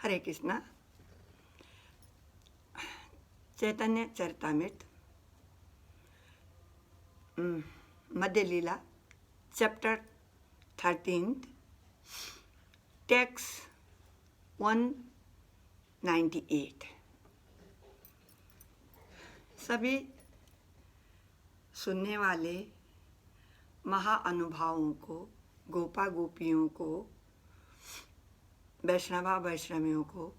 हरे कृष्णा। चैतन्य चरितामृत मध्य लीला chapter 13 text 198। सभी सुनने वाले महाअनुभावों को, गोपा गोपियों को, वैष्णवा वैष्णवियों को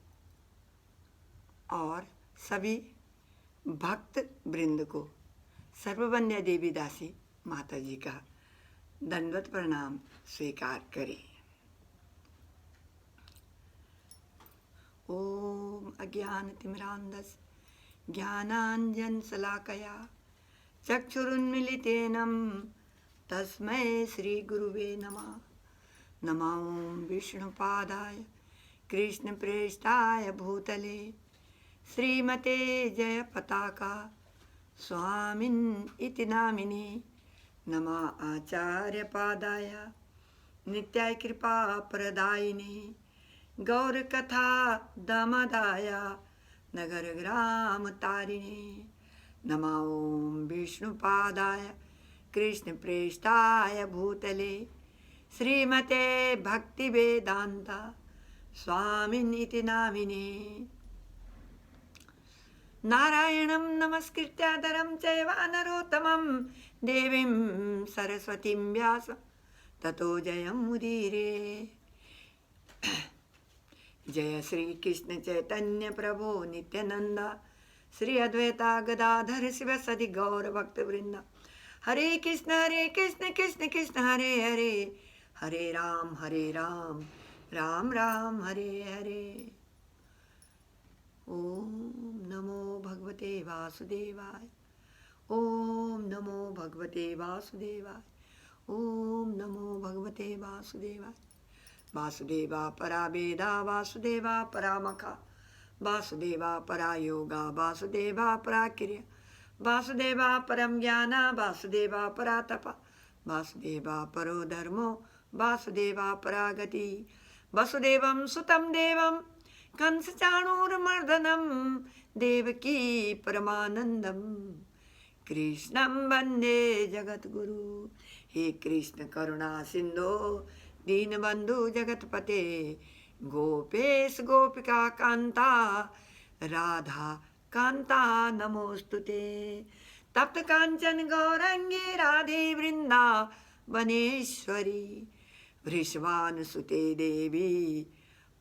और सभी भक्त वृंद को सर्ववन्य देवी दासी माता जी का दंडवत प्रणाम स्वीकार करें। ओम अज्ञानतिमिरान्धस्य ज्ञानाञ्जनशलाकया चक्षुरुन्मीलितेन तस्मै श्रीगुरुवे नमः। नमो विष्णुपादाय कृष्णप्रेष्ठाय भूतले श्रीमते जयपताका स्वामिन् इति नामिने। नमः आचार्यपादाय नित्याय कृपाप्रदायिने गौरकथा दामदाय नगरग्रामतारिणे। नमो विष्णुपादाय कृष्णप्रेष्ठाय भूतले श्रीमते भक्तिवेदान्ता स्वामिन् इति नामिने। नारायणं नमस्कृत्य नरं चैव नरोत्तमं देवीं सरस्वतीं व्यासं ततो जयमुदीरये। जय श्री कृष्ण चैतन्य प्रभो नित्यानंद श्री अद्वैता गदाधर शिवसदि गौर भक्त वृंद। हरे कृष्ण कृष्ण कृष्ण हरे हरे, हरे राम राम राम हरे हरे। ओम नमो भगवते वासुदेवाय, ओम नमो भगवते वासुदेवाय, ओम नमो भगवते वासुदेवाय। वासुदेवा परा वेदा, वासुदेवा परा मखा, वासुदेवा परा योगा, वासुदेवा परा क्रिया, वासुदेवा परम ज्ञान, वासुदेवा परा तपा, वासुदेवा परो धर्मो, वासुदेवा परा गति। वसुदेवं सुतं देवं कंसचाणूरमर्दनं देवकी परमानंदं कृष्णं वंदे जगद्गुरु। हे कृष्ण करुणा सिंधो दीनबंधु जगतपते गोपेश गोपिका कांता राधा कांता नमोस्तुते। तप्त कांचन गौरंगी राधे वृंदावनेश्वरी वृषभानुसुते देवी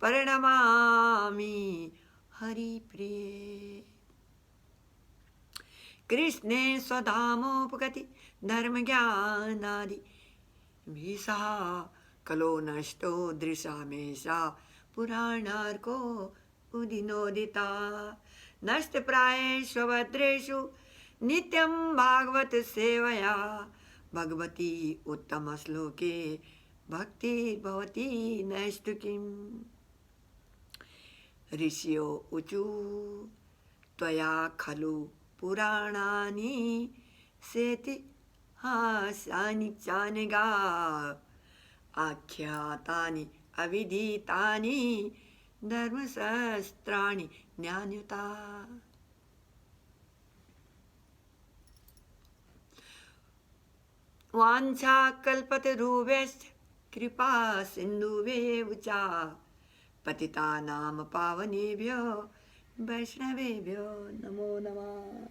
प्रणमामि हरिप्रिये। कृष्णे स्वधामोपगति धर्म ज्ञानादि भीषा कलो नष्टो दृशामेषा पुराणार्को उदिनोदिता। नष्ट प्रायेषु भद्रेषु नित्यं भागवत सेवया भगवती उत्तम श्लोके भक्ति भवती नष्टु किम्। ऋषियो ऊचु त्वया खलु पुराणानि सेति हासानि चानगा आख्यातानि अविदितानि धर्मशास्त्राणि ज्ञानयुता। वाञ्छा कल्पतरुभ्यश्च कृपा सिन्धुभ्येव च पतितानां पावनेभ्यो वैष्णवेभ्यो नमो नमः।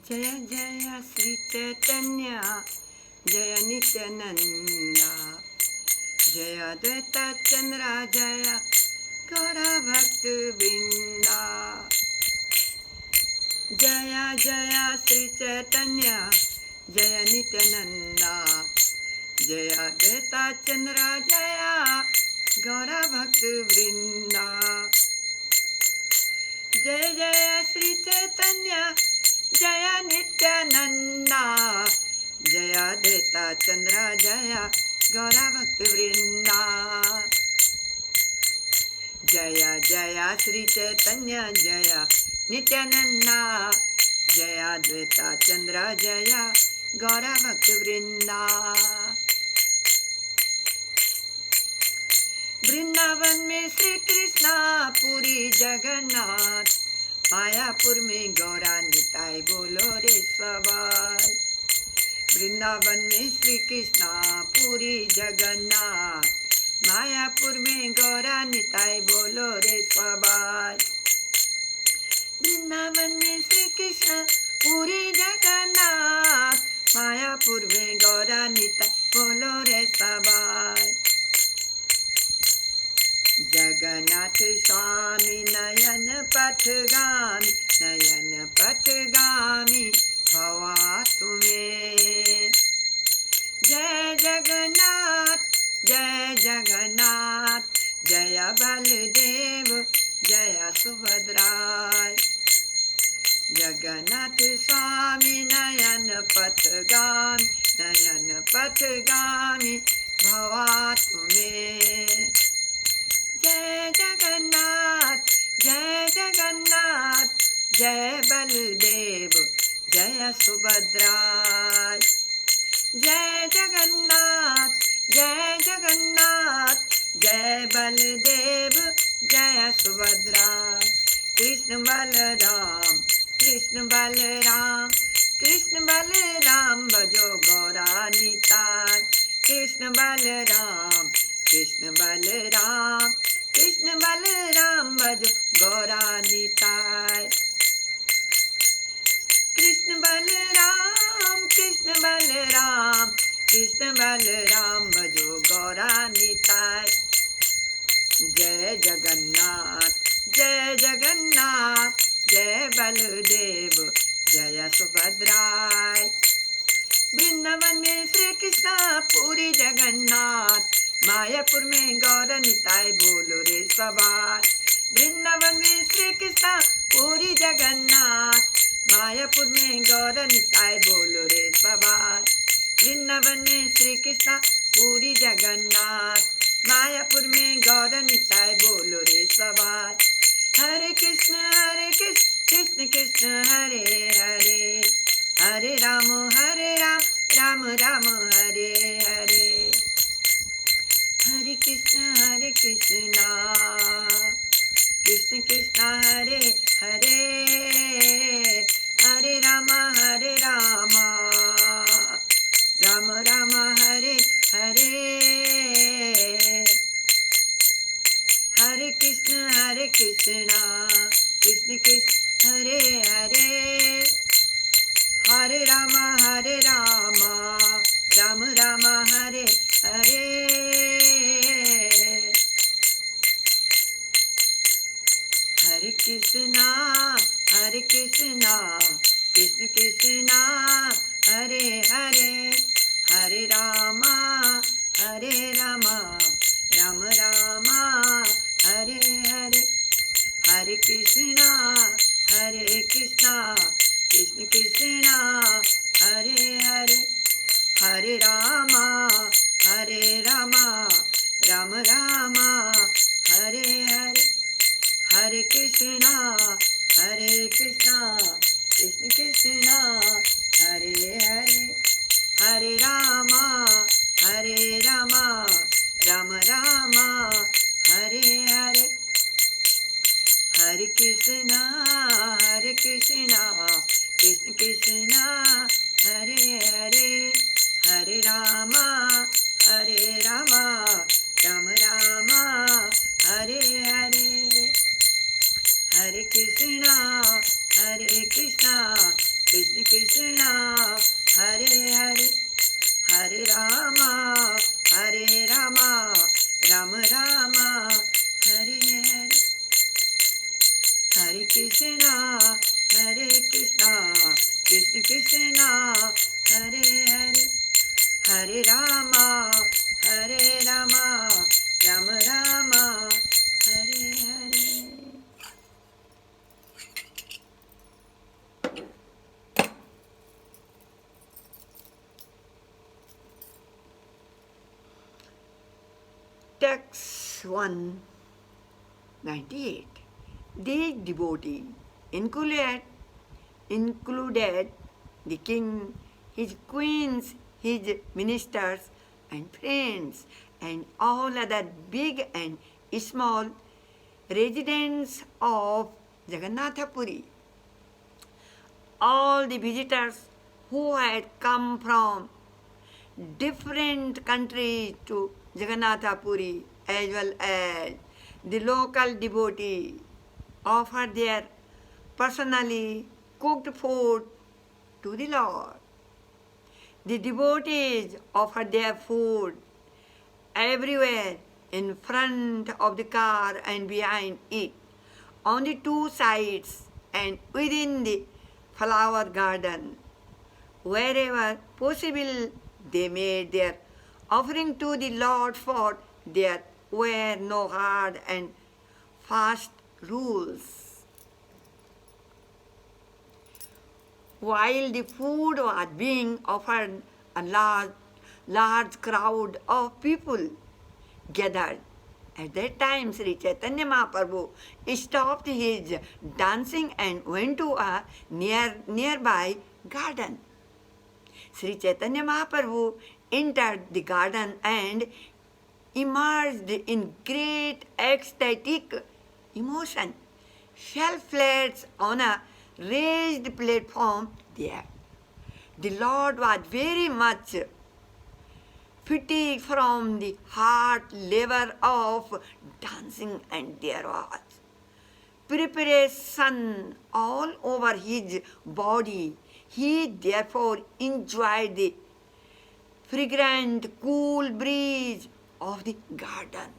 जय जय श्री चैतन्य जय नित्यानंदा, जय अद्वैत चंद्रा जय गौरा भक्त वृंदा। जय जय श्री चैतन्य जय नित्यानंदा, जय अद्वैता चंद्रा, जया गौरा भक्त वृंदा। जय जय श्री चैतन्य, जय नित्यानंदा, जय अद्वैता चंद्रा, जया गौरा भक्त वृंदा। जय जय श्री चैतन्य, जय नित्यानंदा, जय अद्वैता चंद्रा, जया गौरा भक्त वृंदा। वृंदावन में श्री कृष्णा, पुरी जगन्नाथ, मायापुर में गौरा निताई, बोलो रे सवाल। वृंदावन में श्री कृष्णा, पुरी जगन्नाथ, मायापुर में गौरा निताई, बोलो रे सवाल। वृंदावन में श्री कृष्ण, पुरी जगन्नाथ, मायापुर में गौरा निताई, बोलो रे सवाल। जगन्नाथ स्वामी नयन पथगामी, नयन पथगामी भवा तुम्हें। जय जगन्नाथ, जय जगन्नाथ, जय बलदेव, जय सुभद्राय। जगन्नाथ स्वामी नयन पथगामी, नयन पथगामी भवा तुम्हें। जय जगन्नाथ, जय जगन्नाथ, जय बलदेव, जय सुभद्राय। जय जगन्नाथ, जय जगन्नाथ, जय बलदेव, जय सुभद्राय। कृष्ण बलराम, कृष्ण बलराम, कृष्ण बलराम, भजो गौरा निताय। कृष्ण बलराम, कृष्ण बलराम, कृष्ण बलराम, भजो गौरा निताय। कृष्ण बलराम, कृष्ण बलराम, कृष्ण बलराम, भजो गौरा निताय। जय जगन्नाथ, जय जगन्नाथ, जय बलदेव, जय सुभद्राय। वृंदावन में श्री कृष्णा, पुरी जगन्नाथ, मायापुर में गौरा निताई, बोलो रे सवाल। वृंदावन में श्री कृष्णा, पुरी जगन्नाथ, मायापुर में गौरा निताई, बोलो रे सवाल। वृंदावन में श्री कृष्णा, पुरी जगन्नाथ, मायापुर में गौरा निताई, बोलो रे सवाल। हरे कृष्ण कृष्ण कृष्ण हरे हरे, हरे राम राम राम हरे हरे। हरे कृष्ण कृष्ण कृष्ण हरे हरे, हरे राम राम राम हरे हरे। हरे कृष्ण कृष्ण कृष्ण हरे हरे, हरे राम राम राम हरे हरे। हरे कृष्ण कृष्ण कृष्ण हरे हरे, हरे राम राम राम हरे हरे। हरे कृष्ण कृष्ण कृष्ण हरे हरे, हरे राम राम राम हरे हरे। हरे कृष्ण कृष्ण कृष्ण हरे हरे, हरे राम राम राम हरे हरे। हरे कृष्ण कृष्ण कृष्ण हरे हरे, हरे राम राम राम हरे हरे। हरे कृष्ण कृष्ण कृष्ण हरे हरे, हरे राम राम राम हरे हरे। हरे Krishna, Hare Krishna, Krishna Krishna, Hare Hare, Hare Rama, Rama Rama, Hare Hare. Text 198. These devotees included the king, his queens, his ministers and friends, and all other big and small residents of Jagannath Puri. All the visitors who had come from different countries to Jagannath Puri, as well as the local devotees, offered their personally cooked food to the Lord. The devotees offered their food everywhere, in front of the car and behind it, on the two sides and within the flower garden. Wherever possible, they made their offering to the Lord, for there were no hard and fast rules. While the food was being offered, a large crowd of people gathered. At that time, Sri Chaitanya Mahaprabhu stopped his dancing and went to a nearby garden. Sri Chaitanya Mahaprabhu entered the garden and emerged in great ecstatic emotion, fell flat on a raised platform there. The Lord was very much fatigued from the hard labor of dancing, and there was preparation all over his body. He therefore enjoyed the fragrant, cool breeze of the garden.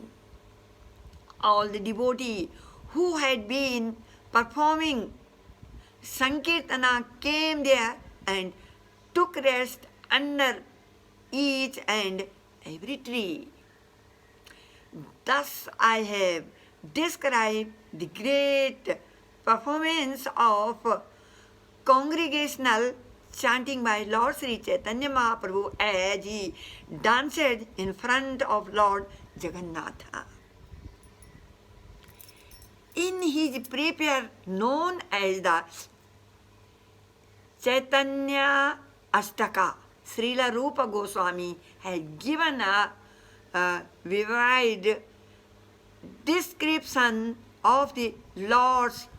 All the devotees who had been performing Sankirtana came there and took rest under each and every tree. Thus I have described the great performance of congregational chanting by Lord Sri Chaitanya Mahaprabhu as he danced in front of Lord Jagannatha. In his prayer known as the Chaitanya Ashtaka, Srila Rupa Goswami has given a vivid description of the Lord's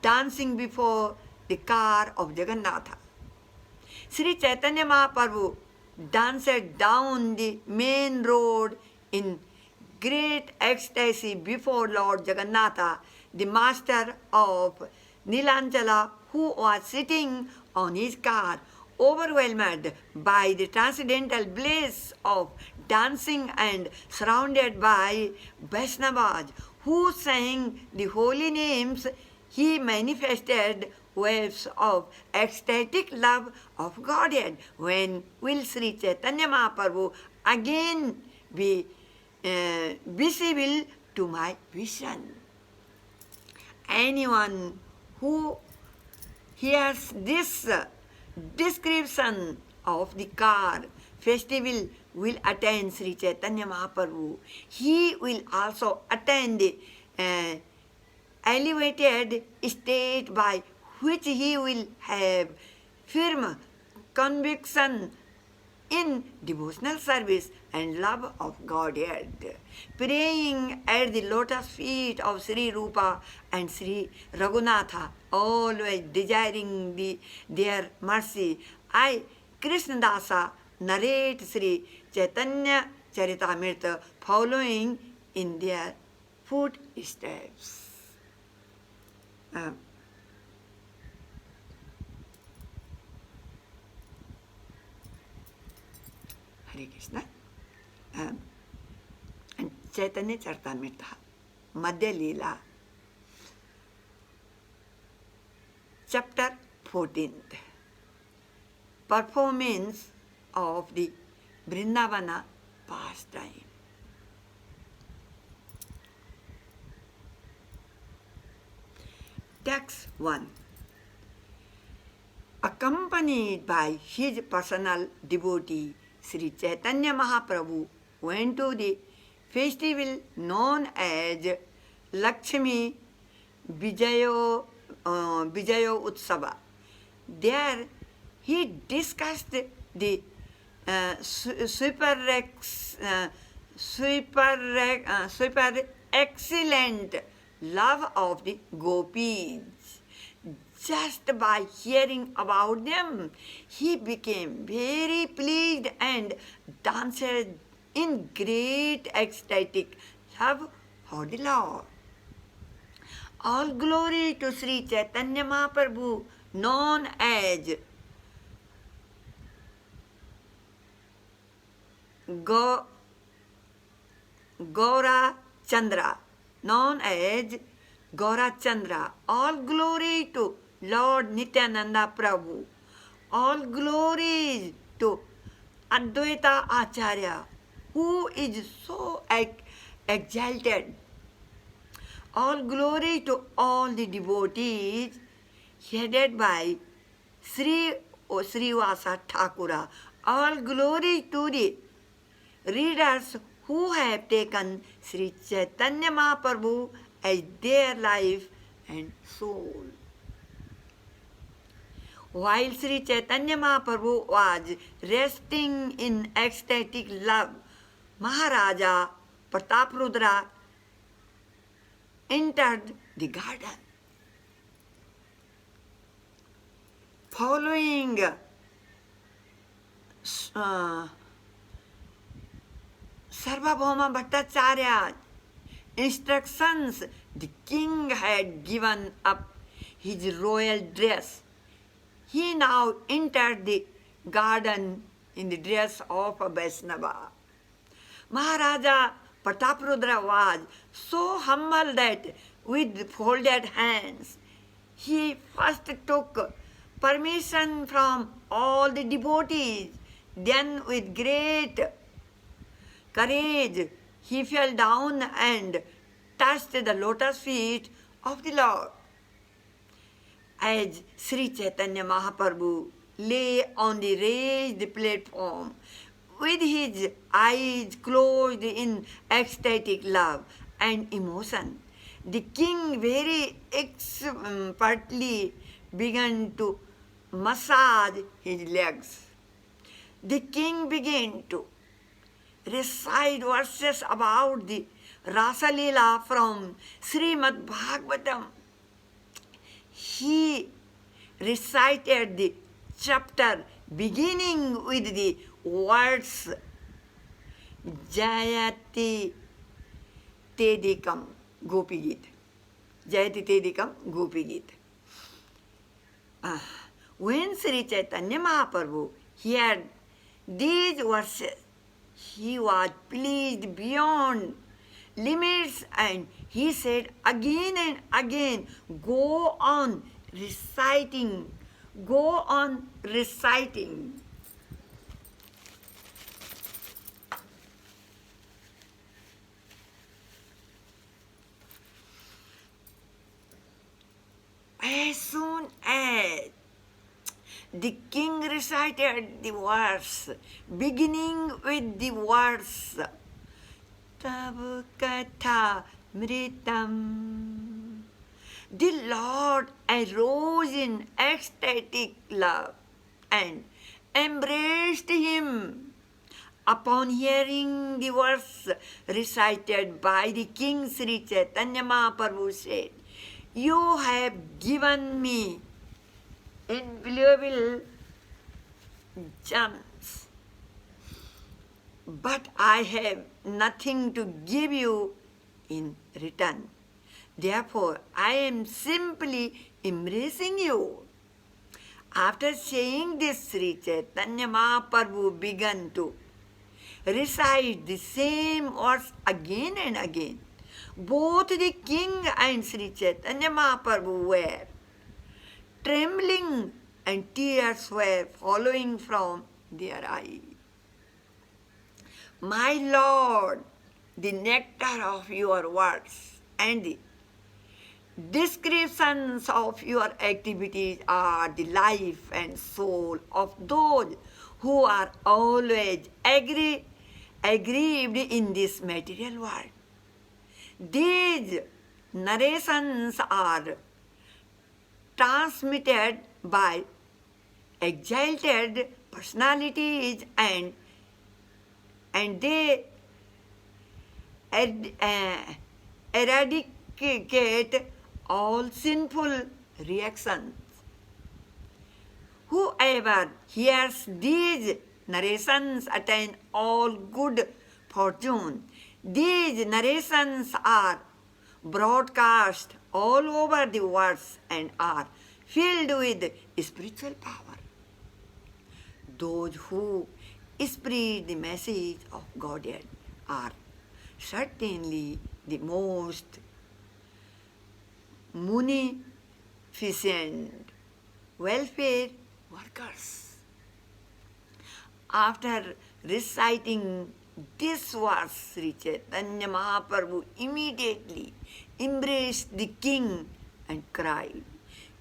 dancing before the car of Jagannatha. Sri Chaitanya Mahaprabhu danced down the main road in great ecstasy before Lord Jagannatha, the master of Nilanchala, who was sitting on his car, overwhelmed by the transcendental bliss of dancing and surrounded by Vaishnavas who sang the holy names. He manifested waves of ecstatic love of Godhead. When will Sri Chaitanya Mahaprabhu again be visible to my vision? Anyone who hears this description of the car festival will attend Sri Chaitanya Mahaprabhu. He will also attain the elevated state by which he will have firm conviction in devotional service and love of Godhead, praying at the lotus feet of Sri Rupa and Sri Raghunatha, always desiring their mercy. I, Krishnadasa, narrate Sri Chaitanya Charitamrita following in their footsteps. Hare Krishna. And Chaitanya Charitamrita, Madhya Leela. Chapter 14th. Performance of the Vrindavana pastime. Text 1. Accompanied by his personal devotee, Sri Chaitanya Mahaprabhu went to the festival known as Lakshmi Vijayo Utsava. There he discussed the super excellent love of the gopis. Just by hearing about them, he became very pleased and danced in great ecstatic love for the Lord. All glory to Sri Chaitanya Mahaprabhu, known as Gaura Chandra, All glory to Lord Nityananda Prabhu. All glory to Advaita Acharya, who is so exalted. All glory to all the devotees headed by Srivasa Thakura. All glory to the readers who have taken Sri Chaitanya Mahaprabhu as their life and soul. While Sri Chaitanya Mahaprabhu was resting in ecstatic love, Maharaja Prataprudra entered the garden. Following Sarvabhauma Bhattacharya's instructions, the king had given up his royal dress. He now entered the garden in the dress of a Vaishnava. Maharaja Prataprudra was so humble that with folded hands, he first took permission from all the devotees. Then with great courage, he fell down and touched the lotus feet of the Lord. As Sri Chaitanya Mahaprabhu lay on the raised platform, with his eyes closed in ecstatic love and emotion, the king very expertly began to massage his legs. The king began to recite verses about the Rasa Leela from Srimad Bhagavatam. He recited the chapter beginning with the words Jayati Tedikam Gopi Geet. Jayati Tedikam Gopi Geet. When Sri Chaitanya Mahaprabhu heard these verses, he was pleased beyond limits and he said again and again, go on reciting. As soon as the king recited the verse, beginning with the words Tav Katha Mritam, the Lord arose in ecstatic love and embraced him. Upon hearing the verse recited by the king, Sri Chaitanya Mahaprabhu said, you have given me invaluable gems, but I have nothing to give you in return. Therefore, I am simply embracing you. After saying this, Sri Chaitanya Mahaprabhu began to recite the same words again and again. Both the king and Sri Chaitanya Mahaprabhu were trembling, and tears were falling from their eyes. My Lord, the nectar of your words and the descriptions of your activities are the life and soul of those who are always aggrieved in this material world. These narrations are transmitted by exalted personalities, and they eradicate all sinful reactions. Whoever hears these narrations attain all good fortune. These narrations are broadcast all over the world and are filled with spiritual power. Those who spread the message of Godhead are certainly the most munificent welfare workers. After reciting this verse, Sri Chaitanya Mahaprabhu immediately embraced the king and cried,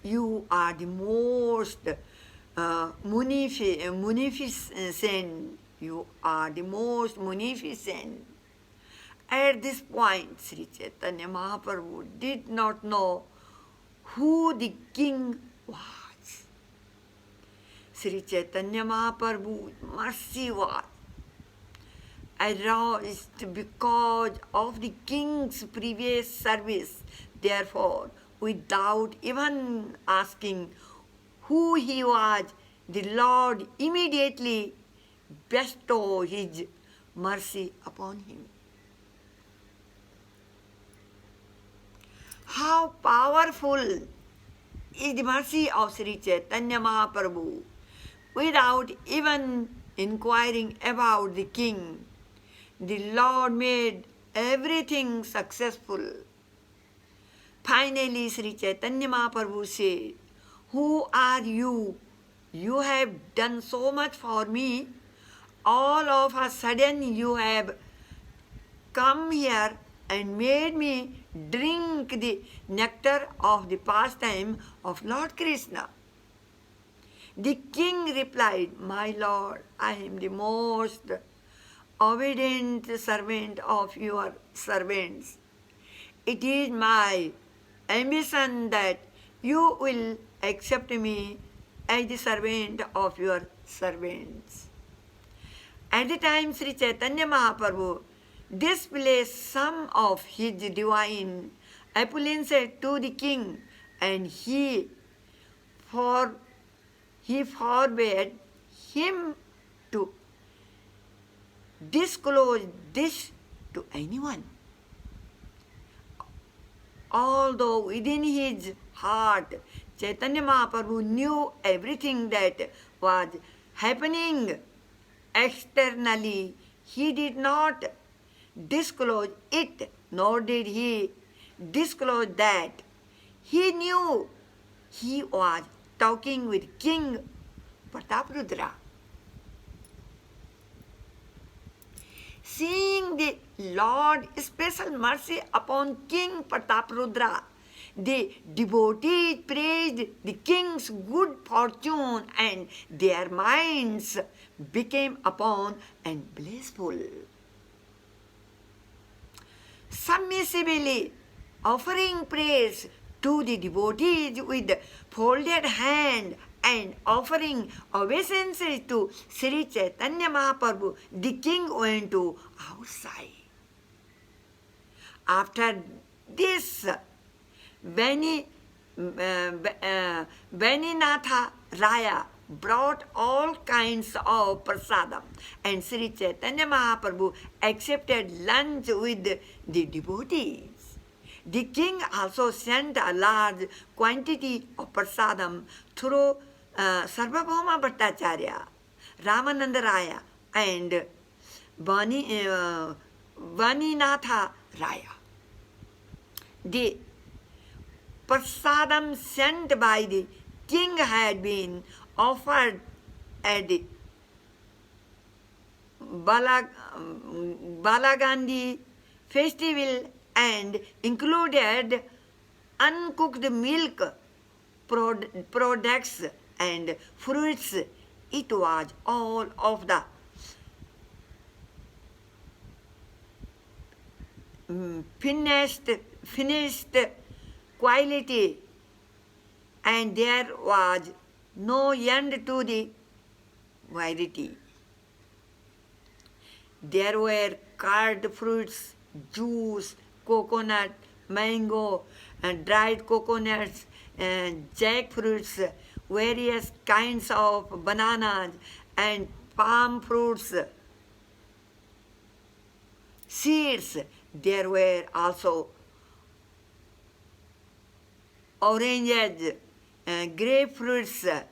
"You are the most munificent. You are the most munificent." At this point, Sri Chaitanya Mahaprabhu did not know who the king was. Sri Chaitanya Mahaprabhu's mercy was aroused because of the king's previous service. Therefore, without even asking who he was, the Lord immediately bestowed his mercy upon him. How powerful is the mercy of Sri Chaitanya Mahaprabhu! Without even inquiring about the king, the Lord made everything successful. Finally, Sri Chaitanya Mahaprabhu said, "Who are you? You have done so much for me. All of a sudden you have come here and made me drink the nectar of the pastime of Lord Krishna." The king replied, "My Lord, I am the most obedient servant of your servants. It is my ambition that you will accept me as the servant of your servants." At the time Sri Chaitanya Mahaprabhu displayed some of his divine opulence to the king, and he forbade him to disclose this to anyone. Although within his heart Chaitanya Mahaprabhu knew everything that was happening externally, he did not disclose it, nor did he disclose that he knew he was talking with King Prataprudra. Seeing the Lord's special mercy upon King Prataprudra, the devotees praised the king's good fortune, and their minds became upon and blissful. Submissively offering praise to the devotees with folded hand and offering obeisances to Sri Chaitanya Mahaprabhu, the king went to outside. After this, Vaninatha Raya brought all kinds of prasadam, and Sri Chaitanya Mahaprabhu accepted lunch with the devotees. The king also sent a large quantity of prasadam through Sarvabhauma Bhattacharya, Ramananda Raya, and Vaninatha Raya. The prasadam sent by the king had been offered at the Balagandi festival and included uncooked milk products and fruits. It was all of the finished quality, and there was no end to the variety. There were cured fruits, juice, coconut, mango, and dried coconuts, and jackfruits, various kinds of bananas, and palm fruits, seeds. There were also oranges, grapefruits,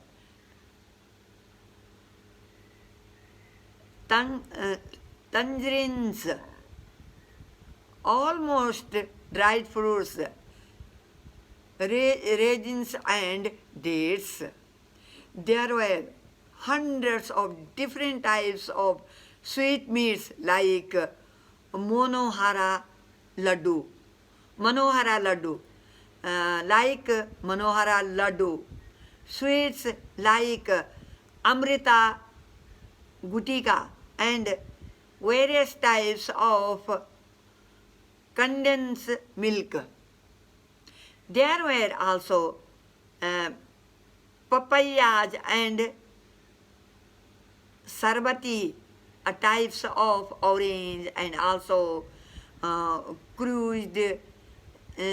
tangerines, almost dried fruits, raisins and dates. There were hundreds of different types of sweetmeats like Manohara Laddu, sweets like Amrita Gutika, and various types of condensed milk. There were also papayas and sarbati, types of orange, and also cruised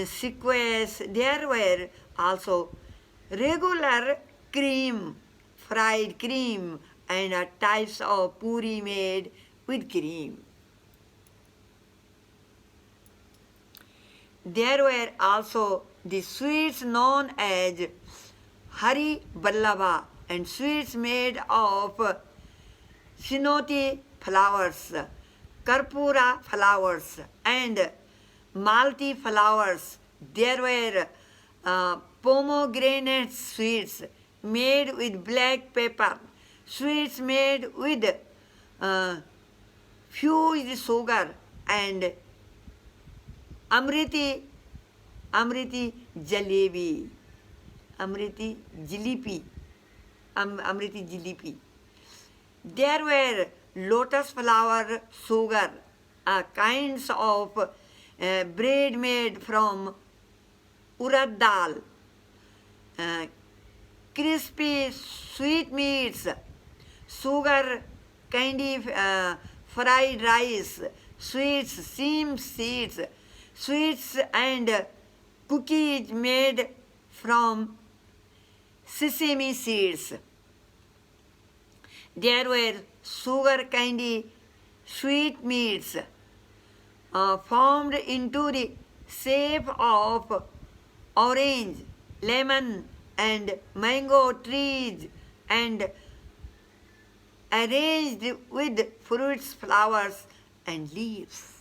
sequoias. There were also regular cream, fried cream, and types of puri made with cream. There were also the sweets known as Hari Ballaba and sweets made of Shinoti flowers, Karpura flowers, and Malti flowers. There were pomegranate sweets made with black pepper, sweets made with fused sugar, and Amriti jalebi, Amriti jilipi. There were lotus flower sugar, kinds of bread made from urad dal, crispy sweetmeats, sugar candy, fried rice, sweets, seeds, sweets and cookies made from sesame seeds. There were sugar candy sweetmeats formed into the shape of orange, lemon, and mango trees and arranged with fruits, flowers, and leaves.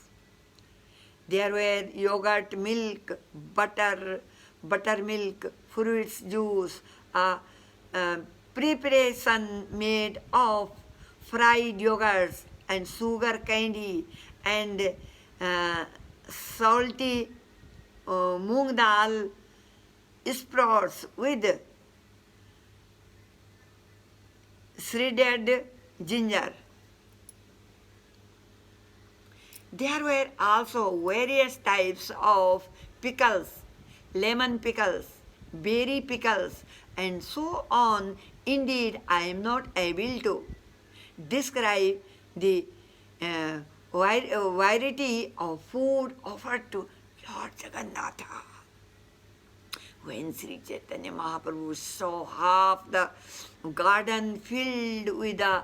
There were yogurt, milk, buttermilk, fruits juice, preparation made of fried yogurts and sugar candy and salty moong dal sprouts with shredded ginger. There were also various types of pickles, lemon pickles, berry pickles, and so on. Indeed, I am not able to describe the variety of food offered to Lord Jagannatha. When Sri Chaitanya Mahaprabhu saw half the garden filled with the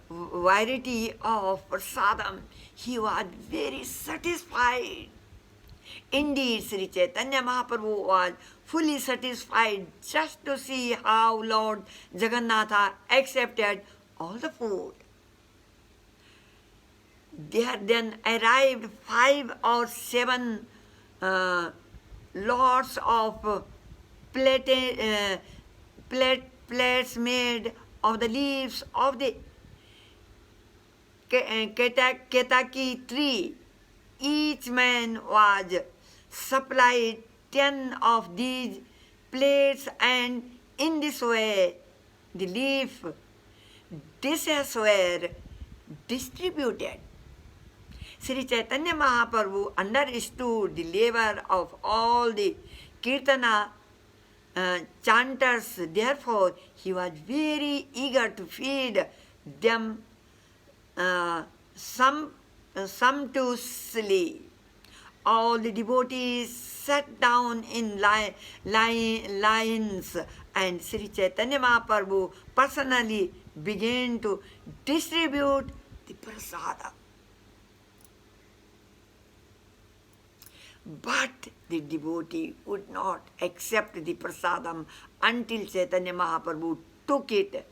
variety of prasadam, he was very satisfied. Indeed, Sri Chaitanya Mahaprabhu was fully satisfied just to see how Lord Jagannatha accepted all the food. There then arrived 5 or 7 lots of plates made of the leaves of the Ketaki tree. Each man was supplied 10 of these plates, and in this way the leaf dishes were distributed. Sri Chaitanya Mahaprabhu understood the labor of all the Kirtana chanters. Therefore, he was very eager to feed them sumptuously. All the devotees sat down in lines, and Sri Chaitanya Mahaprabhu personally began to distribute the prasada. But the devotee would not accept the prasadam until Chaitanya Mahaprabhu took it.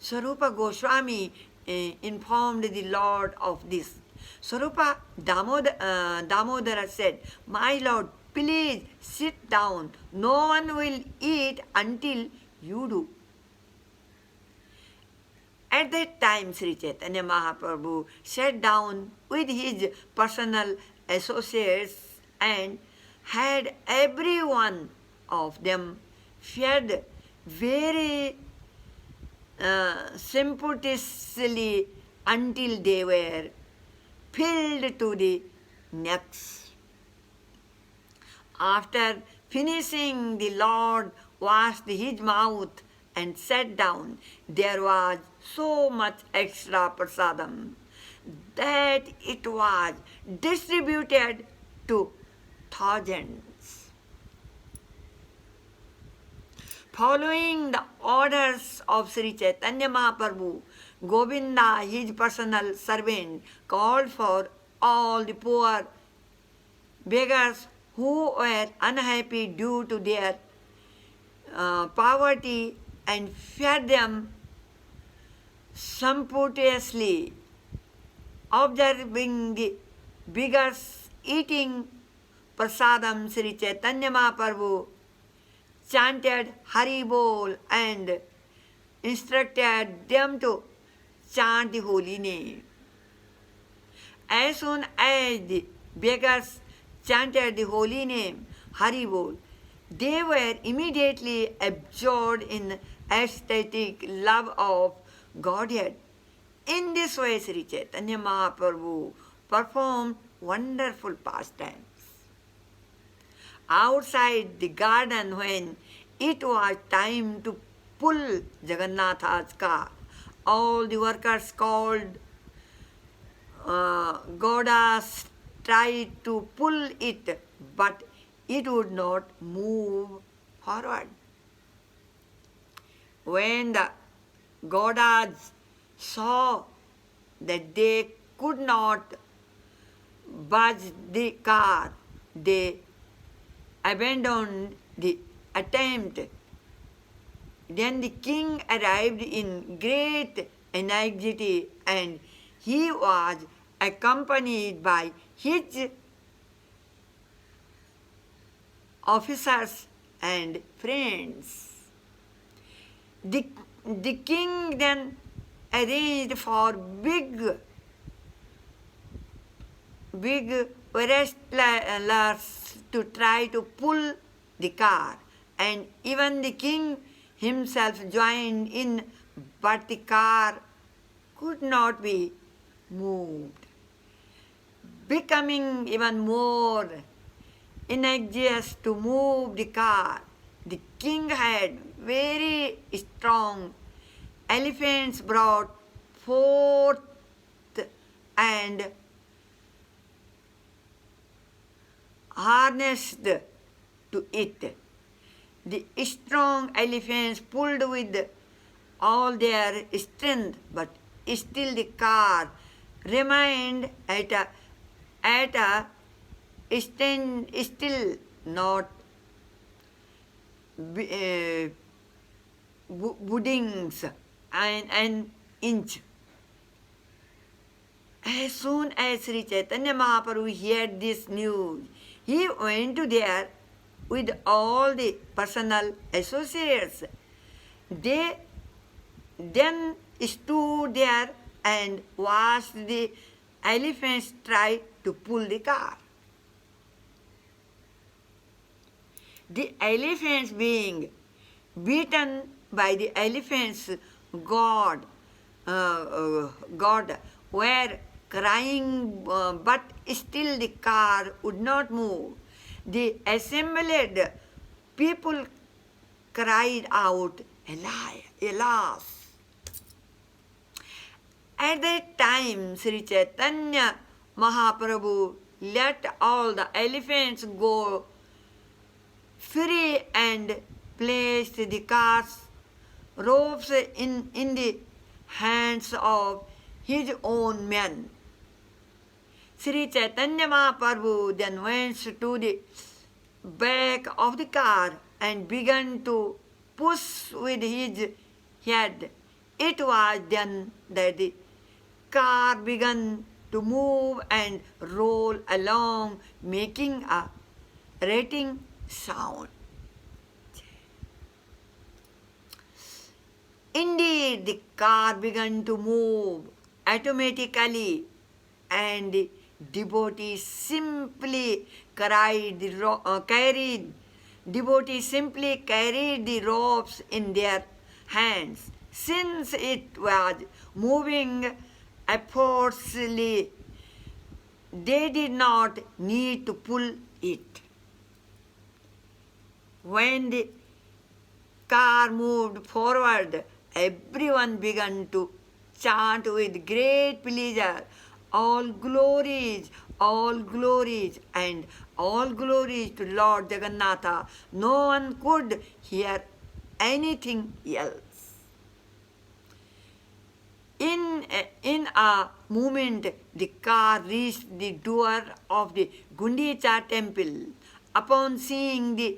Swarupa Goswami informed the Lord of this. Swarupa Damodara said, "My Lord, please sit down. No one will eat until you do." At that time, Sri Chaitanya Mahaprabhu sat down with his personal associates and had every one of them fed very sumptuously until they were filled to the necks. After finishing, the Lord washed his mouth and sat down. There was so much extra prasadam that it was distributed to thousands. Following the orders of Sri Chaitanya Mahaprabhu, Govinda, his personal servant, called for all the poor beggars who were unhappy due to their poverty and fed them sumptuously. Observing the beggars eating prasadam, Sri Chaitanya Mahaprabhu chanted Hari Bol and instructed them to chant the holy name. As soon as the beggars chanted the holy name Hari Bol, they were immediately absorbed in ecstatic love of Godhead. In this way, Sri Chaitanya Mahaprabhu performed wonderful pastimes. Outside the garden, when it was time to pull Jagannatha's car, all the workers called Gaudas tried to pull it, but it would not move forward. When the Gaudas saw that they could not budge the car, they abandoned the attempt. Then the king arrived in great anxiety, and he was accompanied by his officers and friends. The king then arranged for big wrestlers to try to pull the car, and even the king himself joined in, but the car could not be moved. Becoming even more anxious to move the car, the king had very strong elephants brought forth and harnessed to it. The strong elephants pulled with all their strength, but still the car remained at a stand still, not budging an inch. As soon as Sri Chaitanya Mahaprabhu heard this news, he went to there with all the personal associates They then stood there and watched the elephants try to pull the car. The elephants being beaten by the elephants god god were crying, but still the car would not move. The assembled people cried out, alas. At that time, Sri Chaitanya Mahaprabhu let all the elephants go free and placed the cart's ropes in the hands of his own men. Sri Chaitanya Mahaprabhu then went to the back of the car and began to push with his head. It was then that the car began to move and roll along, making a rattling sound. Indeed, the car began to move automatically, and the devotees simply carried the ropes in their hands. Since it was moving effortlessly, they did not need to pull it. When the car moved forward, everyone began to chant with great pleasure, all glories, and all glories to Lord Jagannatha. No one could hear anything else. In a moment, the car reached the door of the Gundicha temple. Upon seeing the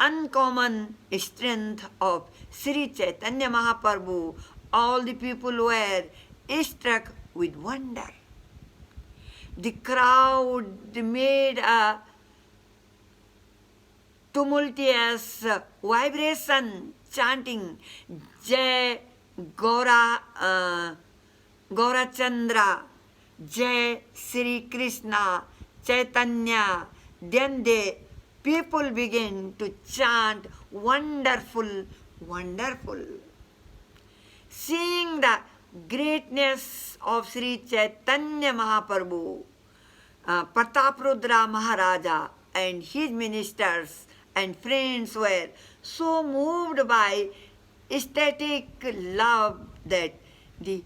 uncommon strength of Sri Chaitanya Mahaprabhu, all the people were struck with wonder. The crowd made a tumultuous vibration, chanting Jai Gaurachandra, Jai Sri Krishna Chaitanya. Then the people began to chant, wonderful, wonderful. Seeing the greatness of Sri Chaitanya Mahaprabhu, Prataprudra Maharaja and his ministers and friends were so moved by ecstatic love that the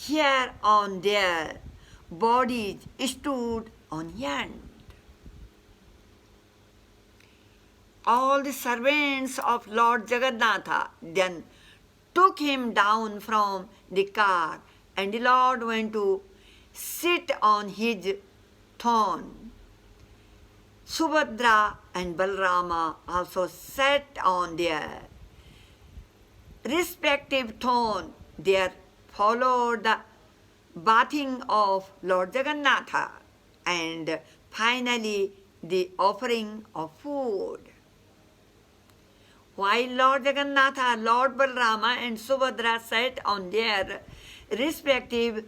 hair on their bodies stood on end. All the servants of Lord Jagannatha then took him down from the car, and the Lord went to sit on his throne. Subhadra and Balarama also sat on their respective throne. There followed the bathing of Lord Jagannatha and finally the offering of food. While Lord Jagannatha, Lord Balarama and Subhadra sat on their respective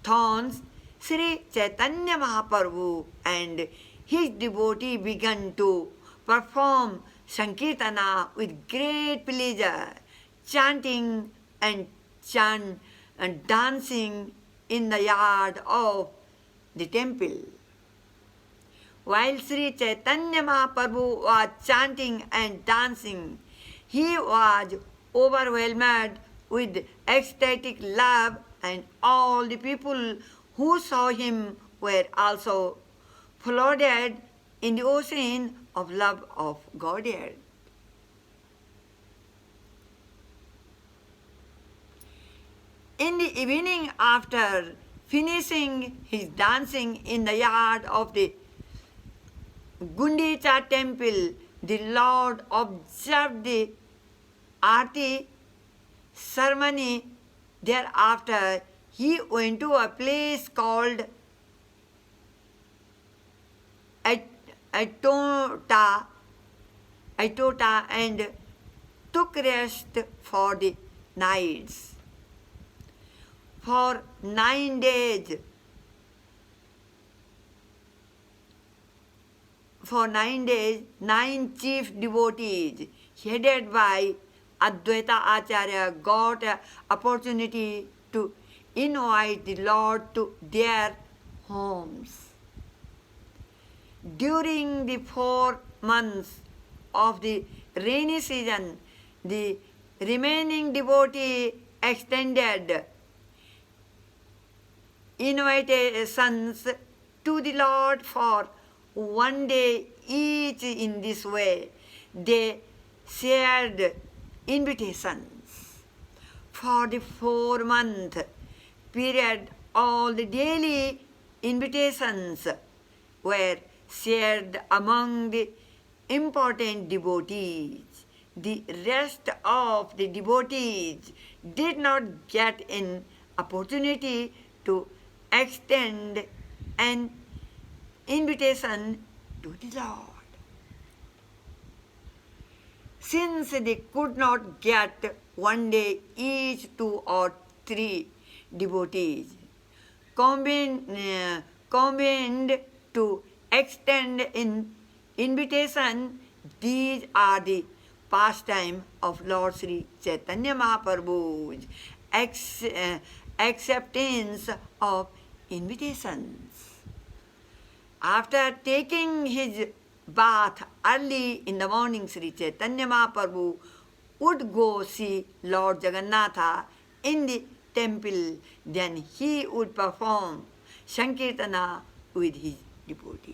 thrones, Sri Chaitanya Mahaprabhu and his devotee began to perform Sankirtana with great pleasure, chanting and dancing in the yard of the temple. While Sri Chaitanya Mahaprabhu was chanting and dancing, he was overwhelmed with ecstatic love, and all the people who saw him were also flooded in the ocean of love of Godhead. In the evening, after finishing his dancing in the yard of the Gundicha temple, the Lord observed the Aarti ceremony. Thereafter, he went to a place called Aitota and took rest for the nights. For 9 days, nine chief devotees headed by Advaita Acharya got an opportunity to invite the Lord to their homes. During the 4 months of the rainy season, the remaining devotee extended invitations to the Lord for 1 day each. In this way, they shared invitations. For the 4-month period, all the daily invitations were shared among the important devotees. The rest of the devotees did not get an opportunity to extend an invitation to the Lord. Since they could not get 1 day each, 2 or 3 devotees combined to extend an invitation, these are the pastime of Lord Sri Chaitanya Mahaprabhu's acceptance of invitations. After taking his bath early in the morning, Sri Chaitanya Mahaprabhu would go see Lord Jagannatha in the temple. Then he would perform Sankirtana with his devotees.